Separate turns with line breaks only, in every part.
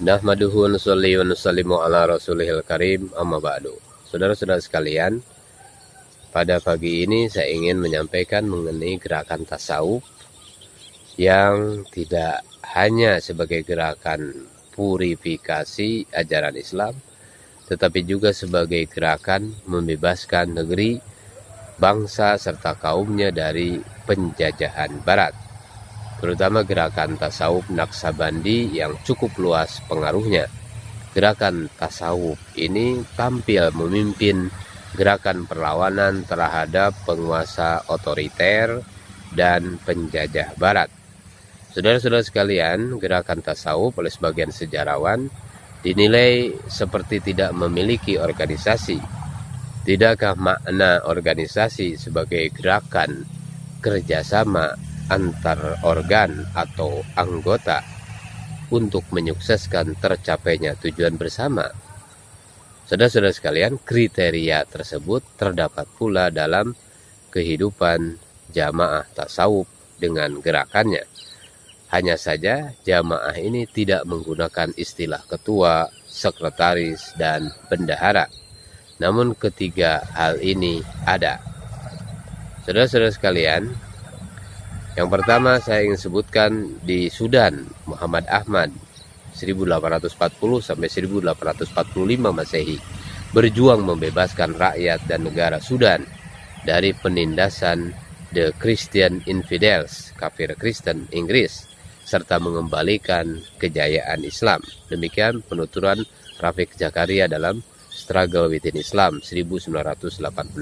Nahmaduhu wa nusalli wa nusallimu ala rasulihil karim, amma ba'du. Saudara-saudara sekalian, pada pagi ini saya ingin menyampaikan mengenai gerakan tasawuf yang tidak hanya sebagai gerakan purifikasi ajaran Islam, tetapi juga sebagai gerakan membebaskan negeri, bangsa serta kaumnya dari penjajahan barat, terutama gerakan tasawuf Naqsabandi yang cukup luas pengaruhnya. Gerakan tasawuf ini tampil memimpin gerakan perlawanan terhadap penguasa otoriter dan penjajah barat. Saudara-saudara sekalian, gerakan tasawuf oleh sebagian sejarawan dinilai seperti tidak memiliki organisasi. Tidakkah makna organisasi sebagai gerakan kerjasama antar organ atau anggota untuk menyukseskan tercapainya tujuan bersama? Saudara-saudara sekalian, kriteria tersebut terdapat pula dalam kehidupan jamaah tasawuf dengan gerakannya. Hanya saja jamaah ini tidak menggunakan istilah ketua, sekretaris, dan bendahara. Namun ketiga hal ini ada. Saudara-saudara sekalian, yang pertama saya ingin sebutkan di Sudan, Muhammad Ahmad 1840 sampai 1845 Masehi berjuang membebaskan rakyat dan negara Sudan dari penindasan The Christian Infidels, kafir Kristen Inggris, serta mengembalikan kejayaan Islam. Demikian penuturan Rafiq Zakaria dalam Struggle Within Islam 1988.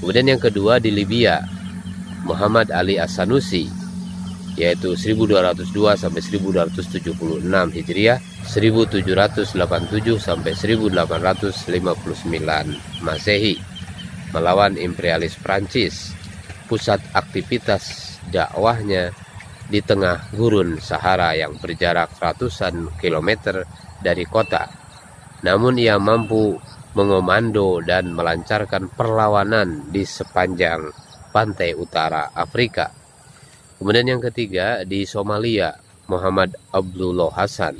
Kemudian yang kedua di Libya, Muhammad Ali As-Sanusi, yaitu 1202 sampai 1276 Hijriah, 1787 sampai 1859 Masehi, melawan imperialis Prancis. Pusat aktivitas dakwahnya di tengah gurun Sahara yang berjarak ratusan kilometer dari kota. Namun ia mampu mengomando dan melancarkan perlawanan di sepanjang pantai utara Afrika. Kemudian yang ketiga di Somalia, Muhammad Abdullah Hasan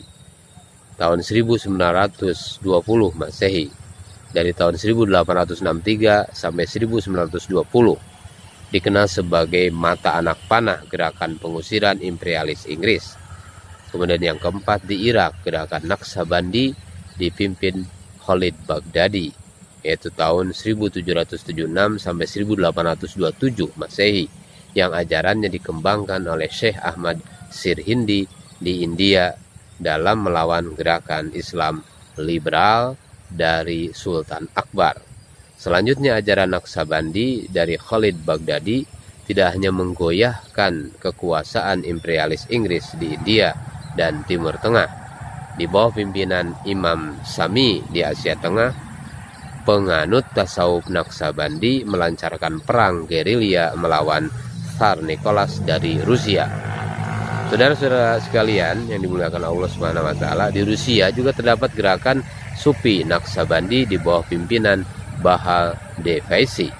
tahun 1920 Masehi, dari tahun 1863 sampai 1920, dikenal sebagai mata anak panah gerakan pengusiran imperialis Inggris. Kemudian yang keempat di Irak, gerakan Naqsabandi dipimpin Khalid Baghdadi, yaitu tahun 1776 sampai 1827 Masehi, yang ajarannya dikembangkan oleh Syekh Ahmad Sirhindi di India dalam melawan gerakan Islam liberal dari Sultan Akbar. Selanjutnya ajaran Naqsabandi dari Khalid Baghdadi tidak hanya menggoyahkan kekuasaan imperialis Inggris di India dan Timur Tengah. Di bawah pimpinan Imam Sami di Asia Tengah, penganut tasawuf Naqsabandi melancarkan perang gerilya melawan Tsar Nicholas dari Rusia. Saudara-saudara sekalian yang dimuliakan Allah Subhanahu wa taala, di Rusia juga terdapat gerakan Sufi Naqsabandi di bawah pimpinan Bahal Devaisi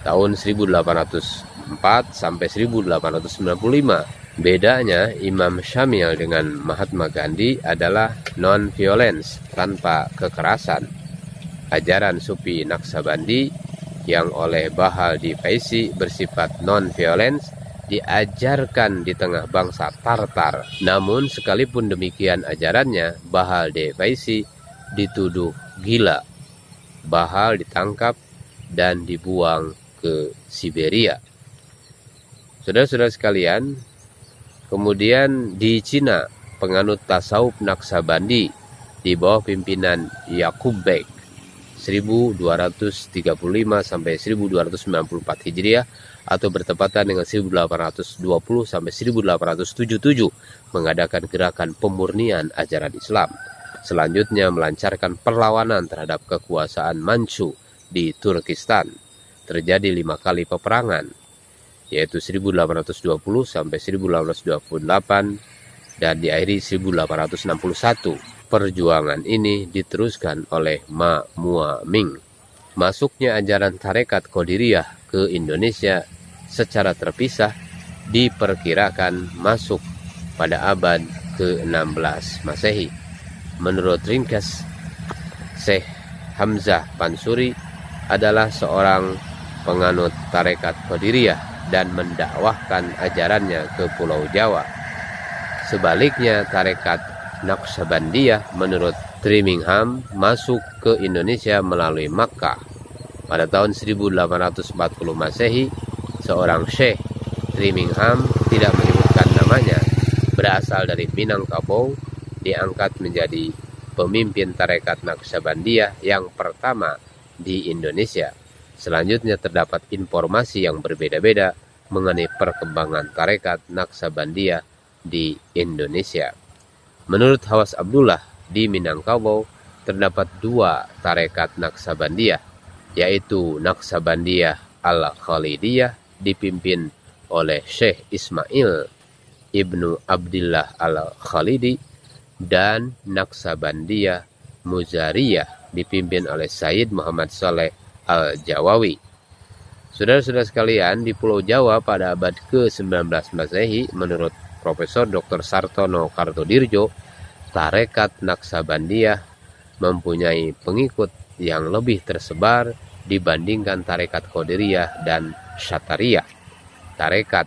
tahun 1804 sampai 1895. Bedanya Imam Syamil dengan Mahatma Gandhi adalah non-violence, tanpa kekerasan. Ajaran Sufi Naqsabandi yang oleh Bahal Devaisi bersifat non-violence diajarkan di tengah bangsa Tartar. Namun sekalipun demikian ajarannya, Bahal Devaisi dituduh gila. Bahal ditangkap dan dibuang ke Siberia. Saudara-saudara sekalian, kemudian di Cina, penganut tasawuf Naqsabandi di bawah pimpinan Yaqub Beg 1235 sampai 1294 Hijriah atau bertepatan dengan 1820 sampai 1877 mengadakan gerakan pemurnian ajaran Islam. Selanjutnya melancarkan perlawanan terhadap kekuasaan Manchu di Turkistan. Terjadi 5 kali peperangan, yaitu 1820 sampai 1828 dan diakhiri 1861. Perjuangan ini diteruskan oleh Ma Muaming. Masuknya ajaran tarekat Qadiriyah ke Indonesia secara terpisah diperkirakan masuk pada abad ke-16 Masehi. Menurut ringkas, Syekh Hamzah Pansuri adalah seorang penganut tarekat Qadiriyah dan mendakwahkan ajarannya ke Pulau Jawa. Sebaliknya, tarekat Naqsabandiyah menurut Trimingham masuk ke Indonesia melalui Makkah. Pada tahun 1840 Masehi, seorang Syekh Trimingham, tidak menyebutkan namanya, berasal dari Minangkabau, diangkat menjadi pemimpin tarekat Naqsabandiyah yang pertama di Indonesia. Selanjutnya terdapat informasi yang berbeda-beda mengenai perkembangan tarekat Naqsabandiyah di Indonesia. Menurut Hawas Abdullah, di Minangkabau terdapat dua tarekat Naqsabandiyah, yaitu Naqsabandiyah Al-Khalidiyah dipimpin oleh Syekh Ismail Ibnu Abdillah Al-Khalidi dan Naqsabandiyah Muzariyah dipimpin oleh Sayyid Muhammad Saleh Al-Jawawi. Saudara-saudara sekalian, di Pulau Jawa pada abad ke-19 Masehi, menurut Profesor Dr. Sartono Kartodirjo, tarekat Naqsabandiyah mempunyai pengikut yang lebih tersebar dibandingkan tarekat Qadiriyah dan Syatariyah. Tarekat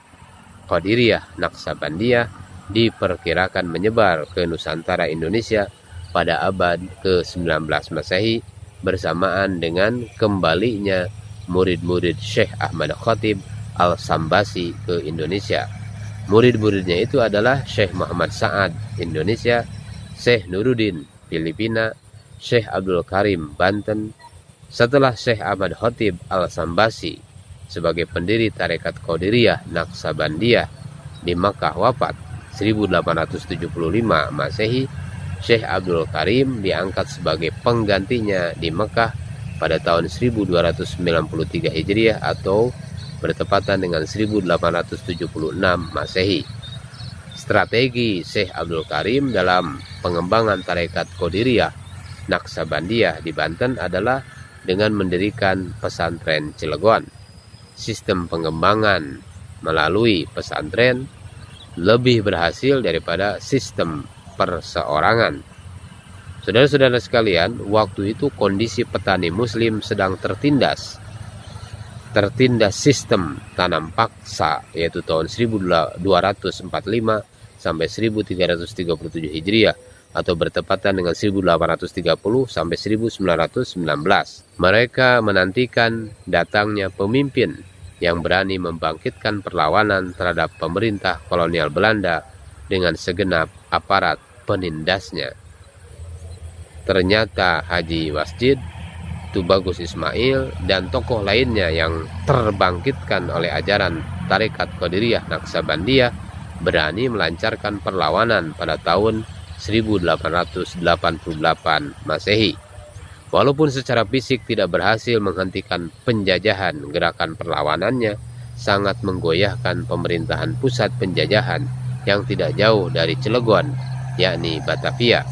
Qadiriyah Naqsabandiyah diperkirakan menyebar ke Nusantara Indonesia pada abad ke-19 Masehi bersamaan dengan kembalinya murid-murid Syekh Ahmad Khatib Al-Sambasi ke Indonesia. Murid-muridnya itu adalah Syekh Muhammad Sa'ad Indonesia, Syekh Nuruddin Filipina, Syekh Abdul Karim Banten. Setelah Syekh Ahmad Khatib Al-Sambasi sebagai pendiri tarekat Qadiriyah Naqsabandiyah di Makkah wafat 1875 Masehi, Syekh Abdul Karim diangkat sebagai penggantinya di Mekah pada tahun 1293 Hijriah atau bertepatan dengan 1876 Masehi. Strategi Syekh Abdul Karim dalam pengembangan tarekat Qadiriyah Naqsabandiyah di Banten adalah dengan mendirikan pesantren Cilegon. Sistem pengembangan melalui pesantren lebih berhasil daripada sistem perseorangan. Saudara-saudara sekalian, waktu itu kondisi petani muslim sedang tertindas sistem tanam paksa, yaitu tahun 1245 sampai 1337 Hijriah atau bertepatan dengan 1830 sampai 1919. Mereka menantikan datangnya pemimpin yang berani membangkitkan perlawanan terhadap pemerintah kolonial Belanda dengan segenap aparat penindasnya. Ternyata Haji Wasjid, Tubagus Ismail, dan tokoh lainnya yang terbangkitkan oleh ajaran tarekat Qadiriyah Naqsabandiyah berani melancarkan perlawanan pada tahun 1888 Masehi. Walaupun secara fisik tidak berhasil menghentikan penjajahan, gerakan perlawanannya sangat menggoyahkan pemerintahan pusat penjajahan yang tidak jauh dari Cilegon, yakni Batavia.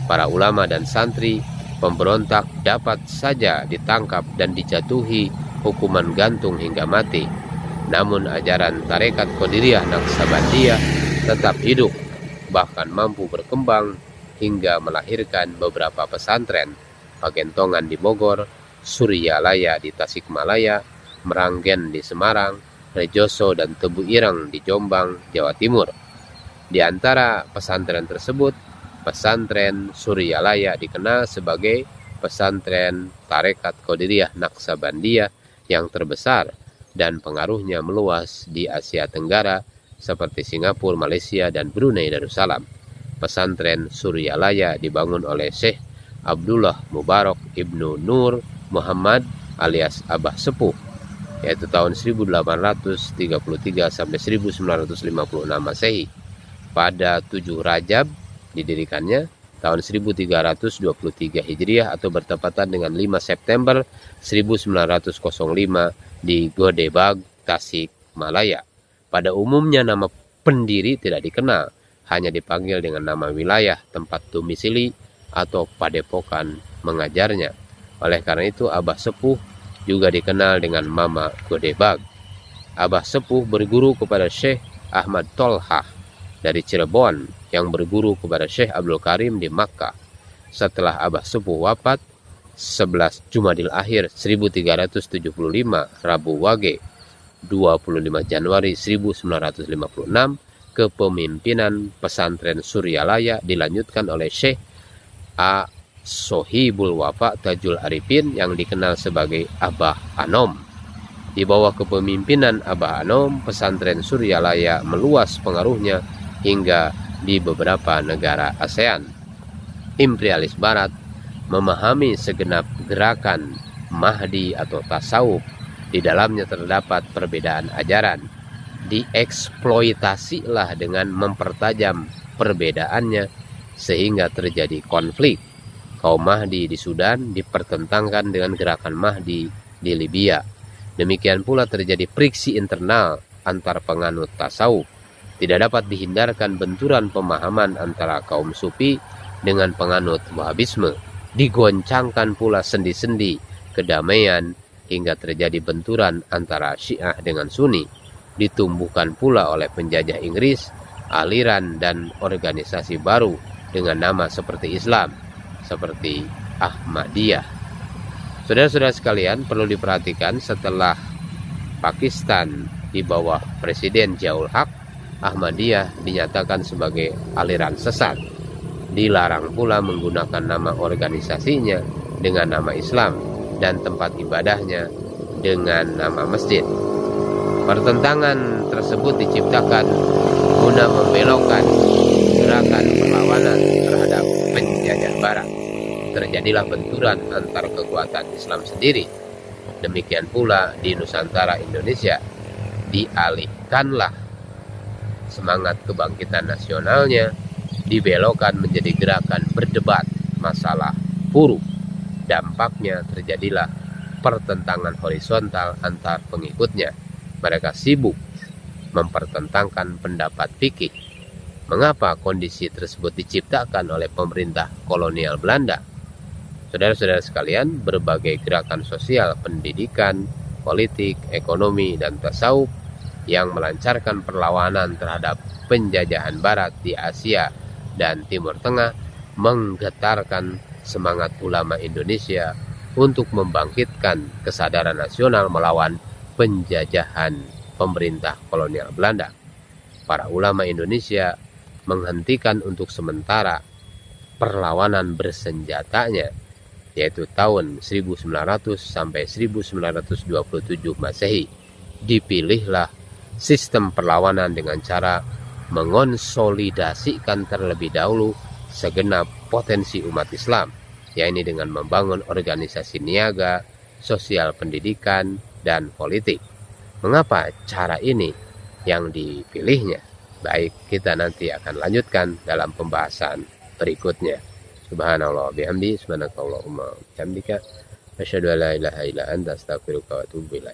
Para ulama dan santri pemberontak dapat saja ditangkap dan dijatuhi hukuman gantung hingga mati. Namun ajaran tarekat Qadiriyah Naqsabandiyah tetap hidup, bahkan mampu berkembang hingga melahirkan beberapa pesantren, Pagentongan di Bogor, Suryalaya di Tasikmalaya, Meranggen di Semarang, Rejoso dan Tebu Ireng di Jombang, Jawa Timur. Di antara pesantren tersebut, pesantren Suryalaya dikenal sebagai pesantren tarekat Qadiriyah Naqsabandiyah yang terbesar dan pengaruhnya meluas di Asia Tenggara seperti Singapura, Malaysia, dan Brunei Darussalam. Pesantren Suryalaya dibangun oleh Syekh Abdullah Mubarak Ibnu Nur Muhammad alias Abah Sepuh, yaitu tahun 1833 sampai 1956 Masehi. Pada 7 Rajab didirikannya tahun 1323 Hijriah atau bertepatan dengan 5 September 1905 di Godebag, Tasikmalaya. Pada umumnya nama pendiri tidak dikenal, hanya dipanggil dengan nama wilayah tempat domisili atau padepokan mengajarnya. Oleh karena itu Abah Sepuh juga dikenal dengan Mama Godebag. Abah Sepuh berguru kepada Syekh Ahmad Tolhah dari Cirebon yang berguru kepada Syekh Abdul Karim di Makkah. Setelah Abah Sepuh wafat 11 Jumadil Akhir 1375 Rabu Wage 25 Januari 1956, kepemimpinan pesantren Suryalaya dilanjutkan oleh Syekh A. Sohibul Wafa Tajul Arifin yang dikenal sebagai Abah Anom. Di bawah kepemimpinan Abah Anom, pesantren Suryalaya meluas pengaruhnya hingga di beberapa negara ASEAN. Imperialis Barat memahami segenap gerakan Mahdi atau tasawuf. Di dalamnya terdapat perbedaan ajaran. Dieksploitasilah dengan mempertajam perbedaannya sehingga terjadi konflik. Kaum Mahdi di Sudan dipertentangkan dengan gerakan Mahdi di Libya. Demikian pula terjadi friksi internal antar penganut tasawuf. Tidak dapat dihindarkan benturan pemahaman antara kaum Sufi dengan penganut Wahabisme. Digoncangkan pula sendi-sendi kedamaian hingga terjadi benturan antara Syiah dengan Sunni. Ditumbuhkan pula oleh penjajah Inggris aliran dan organisasi baru dengan nama seperti Islam, seperti Ahmadiyah. Saudara-saudara sekalian, perlu diperhatikan setelah Pakistan di bawah Presiden Ziaul Haq, Ahmadiyah dinyatakan sebagai aliran sesat. Dilarang pula menggunakan nama organisasinya dengan nama Islam dan tempat ibadahnya dengan nama masjid. Pertentangan tersebut diciptakan guna membelokkan gerakan perlawanan terhadap penjajah Barat. Terjadilah benturan antar kekuatan Islam sendiri. Demikian pula di Nusantara Indonesia, dialihkanlah semangat kebangkitan nasionalnya, dibelokkan menjadi gerakan berdebat masalah buruh. Dampaknya terjadilah pertentangan horizontal antar pengikutnya. Mereka sibuk mempertentangkan pendapat fikih. Mengapa kondisi tersebut diciptakan oleh pemerintah kolonial Belanda? Saudara-saudara sekalian, berbagai gerakan sosial, pendidikan, politik, ekonomi, dan tasawuf yang melancarkan perlawanan terhadap penjajahan Barat di Asia dan Timur Tengah menggetarkan semangat ulama Indonesia untuk membangkitkan kesadaran nasional melawan penjajahan pemerintah kolonial Belanda. Para ulama Indonesia menghentikan untuk sementara perlawanan bersenjatanya, yaitu tahun 1900 sampai 1927 Masehi. Dipilihlah sistem perlawanan dengan cara mengonsolidasikan terlebih dahulu segenap potensi umat Islam, yaitu dengan membangun organisasi niaga, sosial, pendidikan, dan politik. Mengapa cara ini yang dipilihnya? Baik, kita nanti akan lanjutkan dalam pembahasan berikutnya. Subhanallah bihamdi, subhanakallahumma bihamdika, asyhadu an la ilaha illa anta, astaghfiruka wa atubu ilaik.